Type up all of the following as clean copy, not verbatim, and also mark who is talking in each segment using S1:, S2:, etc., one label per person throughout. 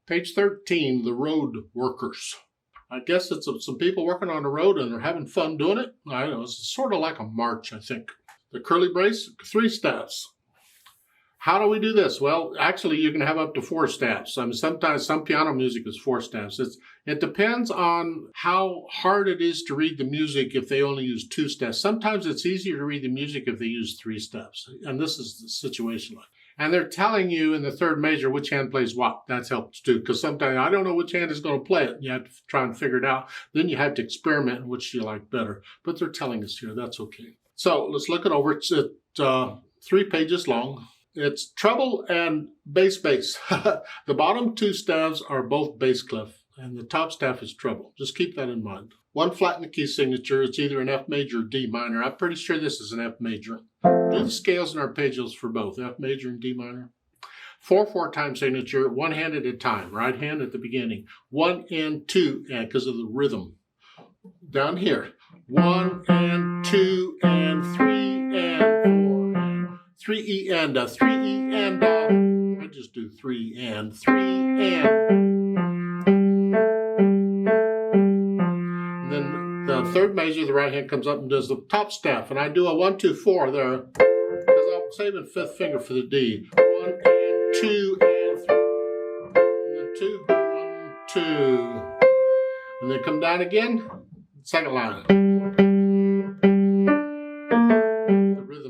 S1: Page 13, the road workers. I guess it's some people working on the road and they're having fun doing it. I don't know, it's sort of like a march, I think. The curly brace, 3 steps. How do we do this? Well, actually, you can have up to 4 steps. I mean, sometimes some piano music is 4 steps. It depends on how hard it is to read the music if they only use 2 steps. Sometimes it's easier to read the music if they use 3 steps. And this is the situation. And they're telling you in the 3rd measure which hand plays what. That helps too, because sometimes I don't know which hand is going to play it. You have to try and figure it out. Then you have to experiment which you like better. But they're telling us here. That's okay. So let's look it over. It's 3 pages long. It's treble and bass. The bottom 2 staves are both bass clef, and the top staff is treble. Just keep that in mind. 1 flat in the key signature. It's either an F major or D minor. I'm pretty sure this is an F major. Do the scales and arpeggios for both, F major and D minor. 4/4 time signature, 1 hand at a time. Right hand at the beginning. 1 and 2, and because of the rhythm. Down here, 1 and 2 and 3 and 4. 3 E and 3 E and I just do 3 and 3 and then the 3rd measure, the right hand comes up and does the top staff, and I do a 1 2 4 there because I'm saving 5th finger for the D. 1 and 2 and 3 and then 2 1 2 and then come down again. 2nd line.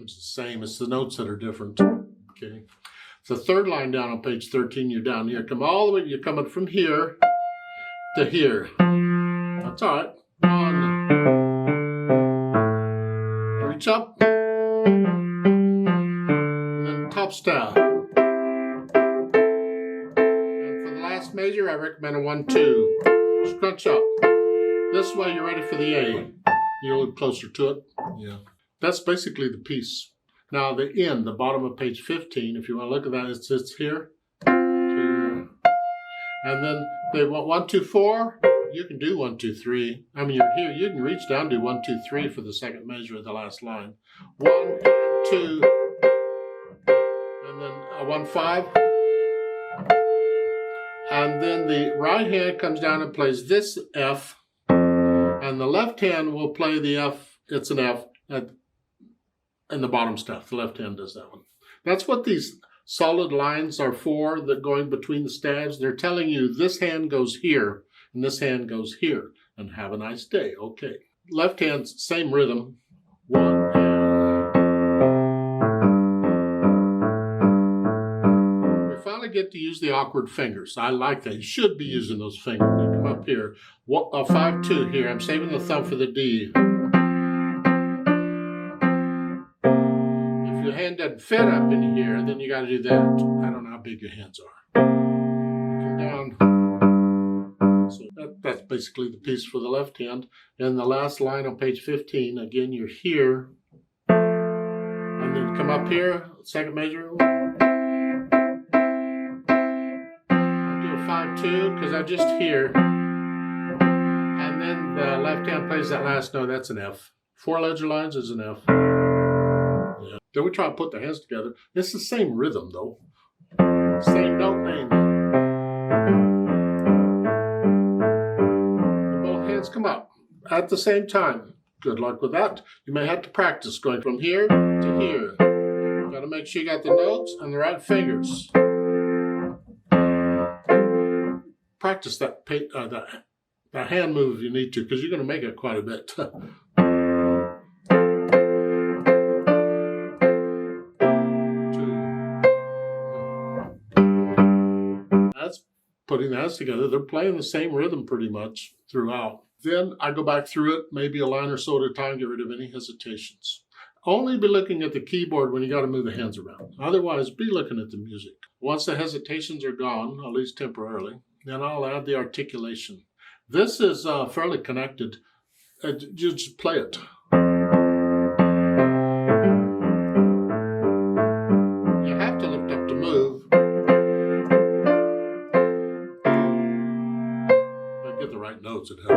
S1: The same. It's the notes that are different. Okay. The 3rd line down on page 13, you're down here. Come all the way, you're coming from here to here. That's all right. 1. Reach up. And then top staff. And for the last measure, I recommend a 1 2. Scrunch up. This way you're ready for the A. You're a little closer to it. Yeah. That's basically the piece. Now the end, the bottom of page 15, if you want to look at that, it sits here. And then they want 1 2 4. You can do 1 2 3. I mean, you're here. You can reach down to 1 2 3 for the 2nd measure of the last line. 1 and 2, and then a 1 5. And then the right hand comes down and plays this F, and the left hand will play the F. It's an F. And the bottom staff, the left hand does that one. That's what these solid lines are for, that going between the staves. They're telling you this hand goes here and this hand goes here, and have a nice day. Okay. Left hand's same rhythm. 1 and we finally get to use the awkward fingers. I like that. You should be using those fingers. You come up here. 5 2 here. I'm saving the thumb for the D. Your hand doesn't fit up in here, then you got to do that. I don't know how big your hands are. Come down. So that's basically the piece for the left hand. And the last line on page 15, again, you're here. And then come up here, 2nd measure. I'll do a 5 2 because I'm just here. And then the left hand plays that last note. That's an F. 4 ledger lines is an F. Then we try to put the hands together. It's the same rhythm, though. Same note name. And both hands come up at the same time. Good luck with that. You may have to practice going from here to here. You got to make sure you got the notes and the right fingers. Practice that hand move if you need to, because you're going to make it quite a bit. Putting the hands together, they're playing the same rhythm pretty much throughout. Then I go back through it, maybe a line or so at a time, get rid of any hesitations. Only be looking at the keyboard when you got to move the hands around. Otherwise, be looking at the music. Once the hesitations are gone, at least temporarily, then I'll add the articulation. This is fairly connected. You just play it. You have to lift up to move. Get the right notes at help.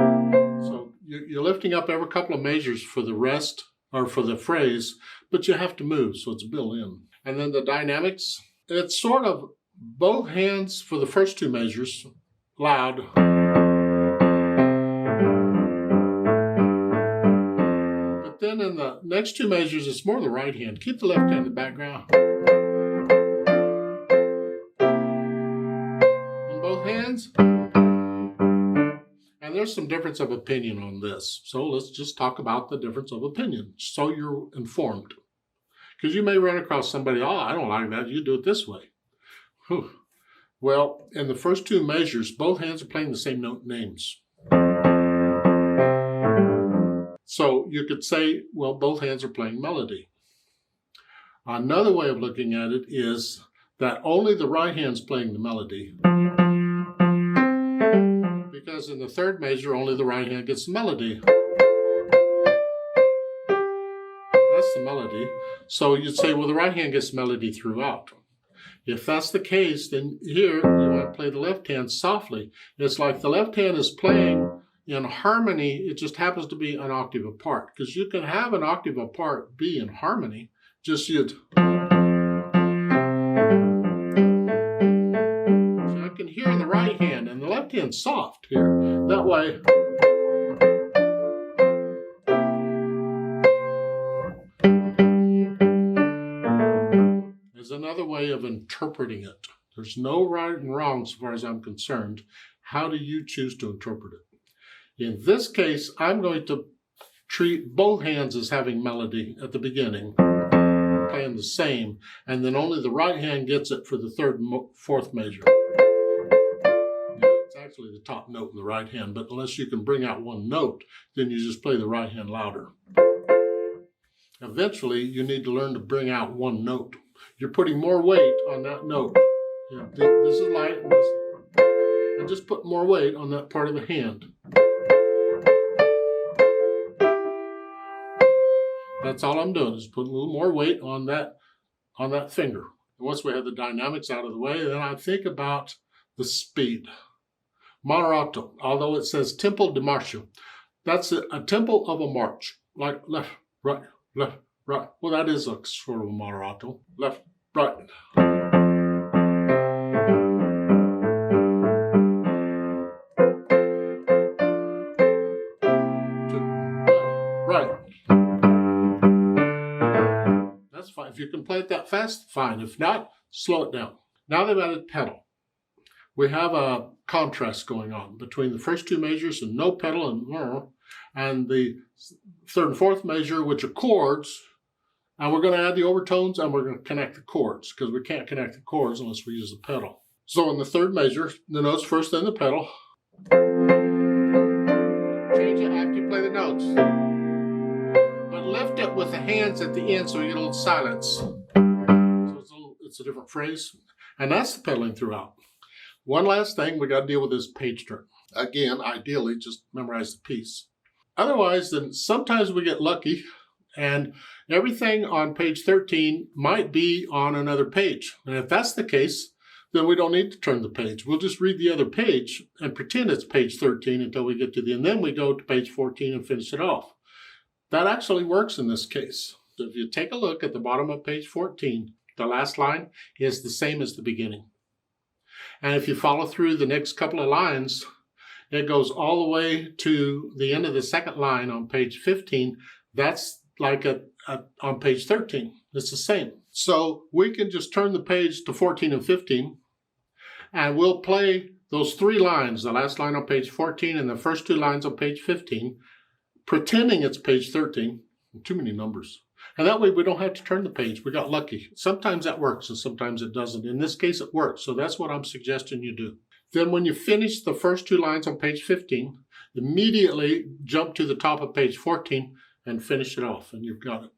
S1: So you're lifting up every couple of measures for the rest or for the phrase, but you have to move, so it's built in. And then the dynamics, it's sort of both hands for the first two measures, loud. But then in the next two measures, it's more the right hand. Keep the left hand in the background. On both hands. And there's some difference of opinion on this. So let's just talk about the difference of opinion so you're informed. Because you may run across somebody, oh, I don't like that. You do it this way. Whew. Well, in the first two measures, both hands are playing the same note names. So you could say, well, both hands are playing melody. Another way of looking at it is that only the right hand's playing the melody. Because in the third measure, only the right hand gets the melody. That's the melody. So you'd say, well, the right hand gets melody throughout. If that's the case, then here you want to play the left hand softly. It's like the left hand is playing in harmony. It just happens to be an octave apart. Because you can have an octave apart be in harmony. Just you'd... I can hear the right hand and the left hand's soft here. That way, is another way of interpreting it. There's no right and wrong so far as I'm concerned. How do you choose to interpret it? In this case, I'm going to treat both hands as having melody at the beginning, playing the same, and then only the right hand gets it for the third and fourth measure. It's actually the top note in the right hand, but unless you can bring out one note, then you just play the right hand louder. Eventually, you need to learn to bring out one note. You're putting more weight on that note. Yeah, this is light, and just put more weight on that part of the hand. That's all I'm doing, is putting a little more weight on that finger. And once we have the dynamics out of the way, then I think about the speed. Moderato, although it says tempo di marcia, that's a tempo of a march, like left, right, left, right. Well, that is a sort of a moderato. Left, right. Right. That's fine. If you can play it that fast, fine. If not, slow it down. Now they've added pedal. We have a contrast going on between the first two measures and no pedal and the third and fourth measure, which are chords. And we're going to add the overtones and we're going to connect the chords because we can't connect the chords unless we use the pedal. So in the third measure, the notes first, then the pedal. Change it after you play the notes. But lift it with the hands at the end so you get a little silence. So it's a different phrase. And that's the pedaling throughout. One last thing we got to deal with is page turn. Again, ideally, just memorize the piece. Otherwise, then sometimes we get lucky and everything on page 13 might be on another page. And if that's the case, then we don't need to turn the page. We'll just read the other page and pretend it's page 13 until we get to the end. Then we go to page 14 and finish it off. That actually works in this case. So if you take a look at the bottom of page 14, the last line is the same as the beginning. And if you follow through the next couple of lines, it goes all the way to the end of the second line on page 15. That's like on page 13. It's the same. So we can just turn the page to 14 and 15, and we'll play those three lines, the last line on page 14 and the first two lines on page 15, pretending it's page 13. Too many numbers. And that way we don't have to turn the page. We got lucky. Sometimes that works and sometimes it doesn't. In this case, it works. So that's what I'm suggesting you do. Then when you finish the first two lines on page 15, immediately jump to the top of page 14 and finish it off. And you've got it.